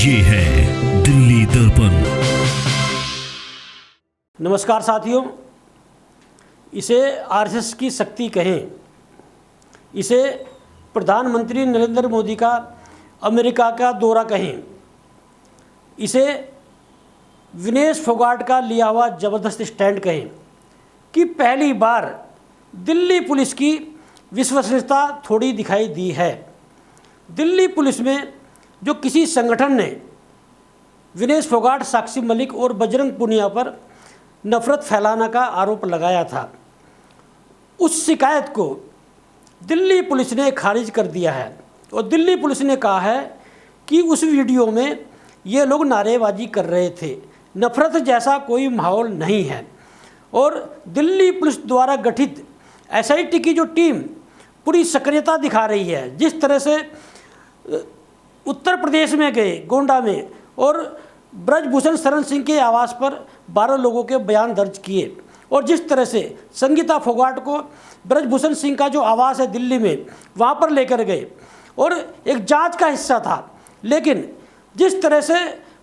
ये है दिल्ली दर्पण। नमस्कार साथियों, इसे आरएसएस की शक्ति कहें, इसे प्रधानमंत्री नरेंद्र मोदी का अमेरिका का दौरा कहें, इसे विनेश फोगाट का लिया हुआ ज़बरदस्त स्टैंड कहें कि पहली बार दिल्ली पुलिस की विश्वसनीयता थोड़ी दिखाई दी है। दिल्ली पुलिस में जो किसी संगठन ने विनेश फोगाट, साक्षी मलिक और बजरंग पूनिया पर नफरत फैलाने का आरोप लगाया था, उस शिकायत को दिल्ली पुलिस ने खारिज कर दिया है। और दिल्ली पुलिस ने कहा है कि उस वीडियो में ये लोग नारेबाजी कर रहे थे, नफरत जैसा कोई माहौल नहीं है। और दिल्ली पुलिस द्वारा गठित एसआईटी की जो टीम पूरी सक्रियता दिखा रही है, जिस तरह से उत्तर प्रदेश में गए गोंडा में और ब्रजभूषण शरण सिंह के आवास पर 12 लोगों के बयान दर्ज किए, और जिस तरह से संगीता फोगाट को ब्रजभूषण सिंह का जो आवास है दिल्ली में, वहाँ पर लेकर गए और एक जांच का हिस्सा था। लेकिन जिस तरह से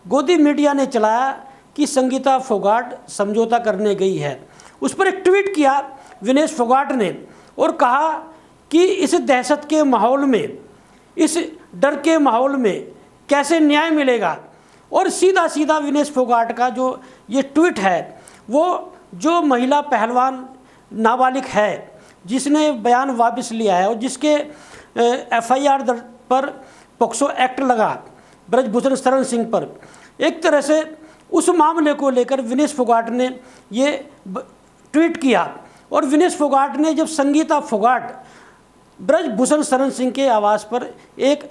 गोदी मीडिया ने चलाया कि संगीता फोगाट समझौता करने गई है, उस पर एक ट्वीट किया विनेश फोगाट ने और कहा कि इस दहशत के माहौल में, इस डर के माहौल में कैसे न्याय मिलेगा। और सीधा सीधा विनेश फोगाट का जो ये ट्वीट है, वो जो महिला पहलवान नाबालिग है जिसने बयान वापस लिया है और जिसके एफआईआर पर पॉक्सो एक्ट लगा ब्रजभूषण शरण सिंह पर, एक तरह से उस मामले को लेकर विनेश फोगाट ने ये ट्वीट किया। और विनेश फोगाट ने जब संगीता फोगाट ब्रजभूषण शरण सिंह के आवास पर एक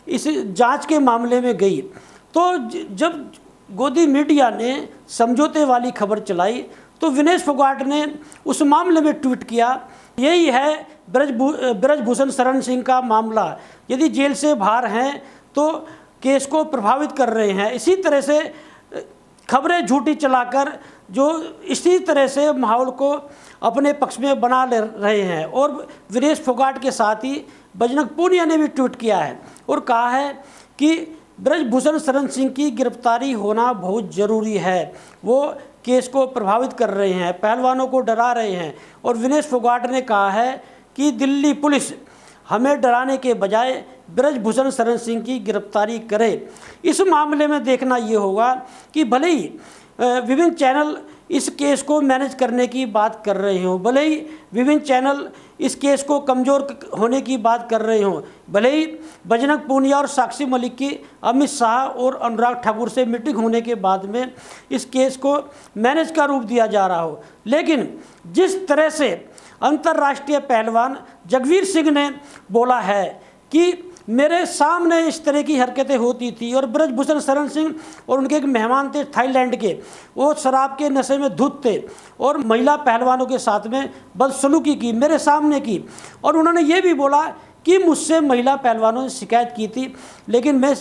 इस जांच के मामले में गई, तो जब गोदी मीडिया ने समझौते वाली खबर चलाई तो विनेश फोगाट ने उस मामले में ट्वीट किया, यही है ब्रजभूषण शरण सिंह का मामला, यदि जेल से बाहर हैं तो केस को प्रभावित कर रहे हैं। इसी तरह से खबरें झूठी चलाकर जो इसी तरह से माहौल को अपने पक्ष में बना ले रहे हैं। और विनेश फोगाट के साथ ही बजरंग पूनिया ने भी ट्वीट किया है और कहा है कि ब्रजभूषण शरण सिंह की गिरफ्तारी होना बहुत ज़रूरी है, वो केस को प्रभावित कर रहे हैं, पहलवानों को डरा रहे हैं। और विनेश फोगाट ने कहा है कि दिल्ली पुलिस हमें डराने के बजाय ब्रजभूषण शरण सिंह की गिरफ्तारी करे। इस मामले में देखना ये होगा कि भले ही विभिन्न चैनल इस केस को मैनेज करने की बात कर रहे हों, भले ही विभिन्न चैनल इस केस को कमज़ोर होने की बात कर रहे हों, भले ही बजरंग पूनिया और साक्षी मलिक की अमित शाह और अनुराग ठाकुर से मीटिंग होने के बाद में इस केस को मैनेज का रूप दिया जा रहा हो, लेकिन जिस तरह से अंतर्राष्ट्रीय पहलवान जगवीर सिंह ने बोला है कि मेरे सामने इस तरह की हरकतें होती थी, और ब्रजभूषण शरण सिंह और उनके एक मेहमान थे थाईलैंड के, वो शराब के नशे में धुत थे और महिला पहलवानों के साथ में बदसलूकी की मेरे सामने की। और उन्होंने ये भी बोला कि मुझसे महिला पहलवानों ने शिकायत की थी, लेकिन मैं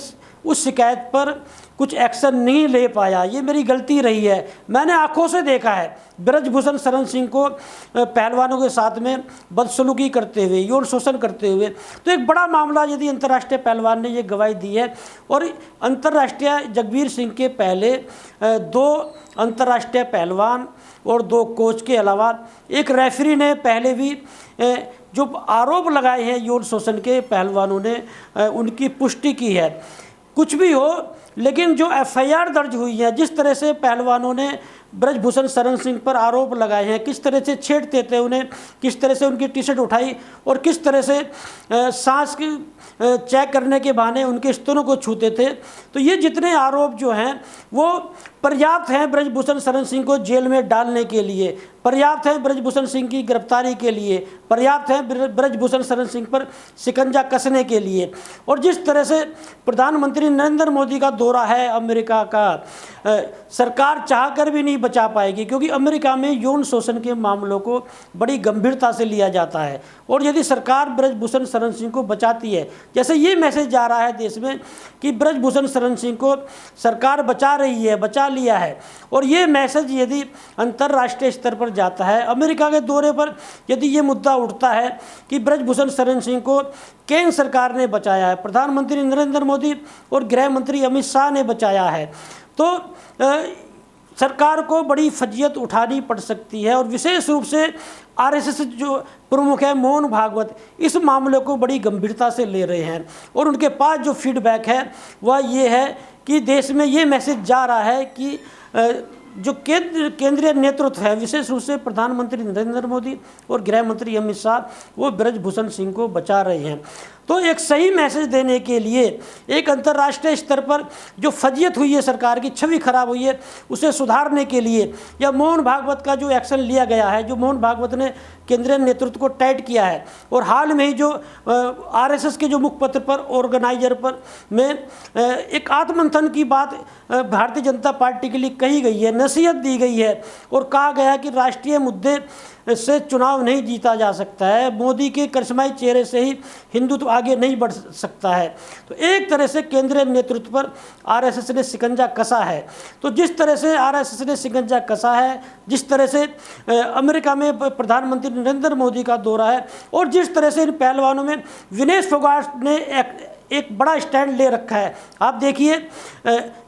उस शिकायत पर कुछ एक्शन नहीं ले पाया, ये मेरी गलती रही है। मैंने आंखों से देखा है ब्रजभूषण शरण सिंह को पहलवानों के साथ में बदसलूकी करते हुए, यौन शोषण करते हुए। तो एक बड़ा मामला यदि अंतर्राष्ट्रीय पहलवान ने ये गवाही दी है। और अंतर्राष्ट्रीय जगवीर सिंह के पहले 2 अंतर्राष्ट्रीय पहलवान और 2 कोच के अलावा एक रेफरी ने पहले भी जो आरोप लगाए हैं यौन शोषण के, पहलवानों ने उनकी पुष्टि की है। कुछ भी हो, लेकिन जो एफआईआर दर्ज हुई है, जिस तरह से पहलवानों ने ब्रजभूषण शरण सिंह पर आरोप लगाए हैं, किस तरह से छेड़ते थे उन्हें, किस तरह से उनकी टी शर्ट उठाई और किस तरह से सांस की चेक करने के बहाने उनके स्तनों को छूते थे, तो ये जितने आरोप जो हैं वो पर्याप्त हैं ब्रजभूषण शरण सिंह को जेल में डालने के लिए, पर्याप्त हैं ब्रजभूषण सिंह की गिरफ्तारी के लिए, पर्याप्त हैं ब्रजभूषण शरण सिंह पर शिकंजा कसने के लिए। और जिस तरह से प्रधानमंत्री नरेंद्र मोदी का दौरा है अमेरिका का, सरकार चाहकर भी नहीं बचा पाएगी, क्योंकि अमेरिका में यौन शोषण के मामलों को बड़ी गंभीरता से लिया जाता है। और यदि सरकार ब्रजभूषण शरण सिंह को बचाती है, जैसे ये मैसेज जा रहा है देश में कि ब्रजभूषण शरण सिंह को सरकार बचा रही है, बचा लिया है, और ये मैसेज यदि अंतर्राष्ट्रीय स्तर पर जाता है, अमेरिका के दौरे पर यदि ये मुद्दा उठता है कि ब्रजभूषण शरण सिंह को केंद्र सरकार ने बचाया है, प्रधानमंत्री नरेंद्र मोदी और गृह मंत्री अमित शाह ने बचाया है, तो सरकार को बड़ी फजीयत उठानी पड़ सकती है। और विशेष रूप से आरएसएस जो प्रमुख है मोहन भागवत इस मामले को बड़ी गंभीरता से ले रहे हैं, और उनके पास जो फीडबैक है वह ये है कि देश में ये मैसेज जा रहा है कि जो केंद्रीय नेतृत्व है, विशेष रूप से प्रधानमंत्री नरेंद्र मोदी और गृह मंत्री अमित शाह, वो ब्रजभूषण सिंह को बचा रहे हैं। तो एक सही मैसेज देने के लिए एक अंतर्राष्ट्रीय स्तर पर जो फजीयत हुई है, सरकार की छवि खराब हुई है, उसे सुधारने के लिए या मोहन भागवत का जो एक्शन लिया गया है, जो मोहन भागवत ने केंद्रीय नेतृत्व को टाइट किया है, और हाल में ही जो आरएसएस के जो मुखपत्र पर ऑर्गेनाइजर पर में एक आत्ममंथन की बात भारतीय जनता पार्टी के लिए कही गई है, नसीहत दी गई है, और कहा गया कि राष्ट्रीय मुद्दे से चुनाव नहीं जीता जा सकता है, मोदी के करिश्माई चेहरे से ही हिंदुत्व आगे नहीं बढ़ सकता है। तो एक तरह से केंद्रीय नेतृत्व पर आरएसएस ने शिकंजा कसा है। तो जिस तरह से आरएसएस ने शिकंजा कसा है, जिस तरह से अमेरिका में प्रधानमंत्री नरेंद्र मोदी का दौरा है, और जिस तरह से इन पहलवानों में विनेश फोगाट ने एक बड़ा स्टैंड ले रखा है। आप देखिए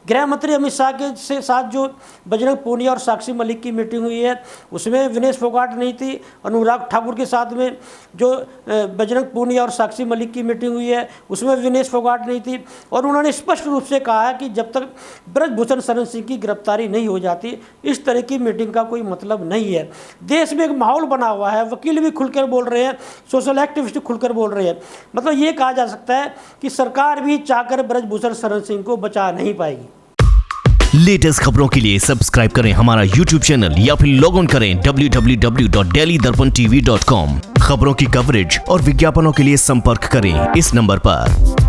गृह मंत्री अमित शाह के साथ जो बजरंग पूनिया और साक्षी मलिक की मीटिंग हुई है, उसमें विनेश फोगाट नहीं थी। अनुराग ठाकुर के साथ में जो बजरंग पूनिया और साक्षी मलिक की मीटिंग हुई है, उसमें विनेश फोगाट नहीं थी। और उन्होंने स्पष्ट रूप से कहा है कि जब तक ब्रजभूषण शरण सिंह की गिरफ्तारी नहीं हो जाती, इस तरह की मीटिंग का कोई मतलब नहीं है। देश में एक माहौल बना हुआ है, वकील भी खुलकर बोल रहे हैं, सोशल एक्टिविस्ट खुलकर बोल रहे हैं। मतलब ये कहा जा सकता है कि सरकार भी चाहकर ब्रजभूषण शरण सिंह को बचा नहीं पाएगी। लेटेस्ट खबरों के लिए सब्सक्राइब करें हमारा YouTube चैनल या फिर लॉग ऑन करें www.delhidarpantv.com। खबरों की कवरेज और विज्ञापनों के लिए संपर्क करें इस नंबर पर।